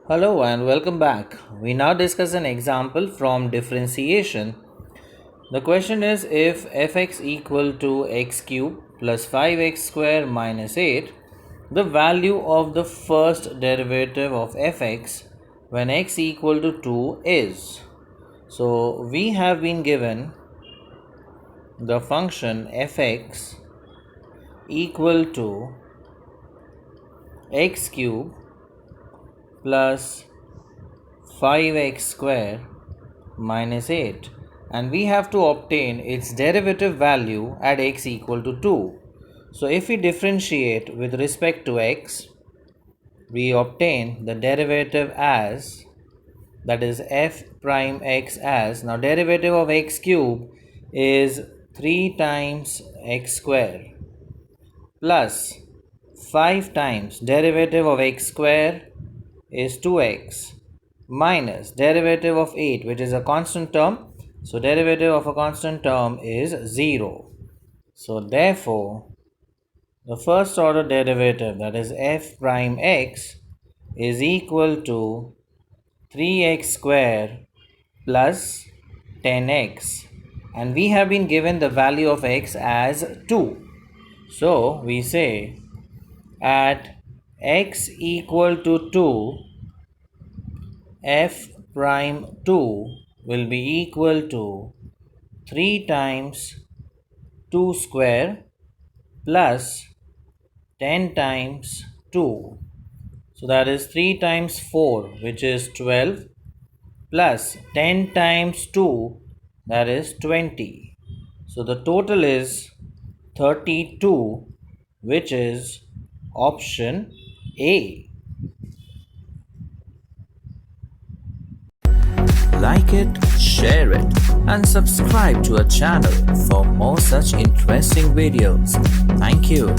Hello and welcome back. We now discuss an example from differentiation. The question is if fx equal to x cube plus 5x square minus 8, the value of the first derivative of fx when x equal to 2 is. So we have been given the function fx equal to x cube plus 5x square minus 8, and we have to obtain its derivative value at x equal to 2. So if we differentiate with respect to x, we obtain the derivative as, that is f prime x as, now derivative of x cube is 3 times x square plus 5 times derivative of x square is 2x minus derivative of 8, which is a constant term. So derivative of a constant term is 0. So therefore the first order derivative, that is f prime x, is equal to 3x square plus 10x, and we have been given the value of x as 2. So we say at x equal to 2, f prime 2 will be equal to 3 times 2 square plus 10 times 2. So that is 3 times 4, which is 12, plus 10 times 2, that is 20. So the total is 32, which is option A. Like it, share it, and subscribe to our channel for more such interesting videos. Thank you.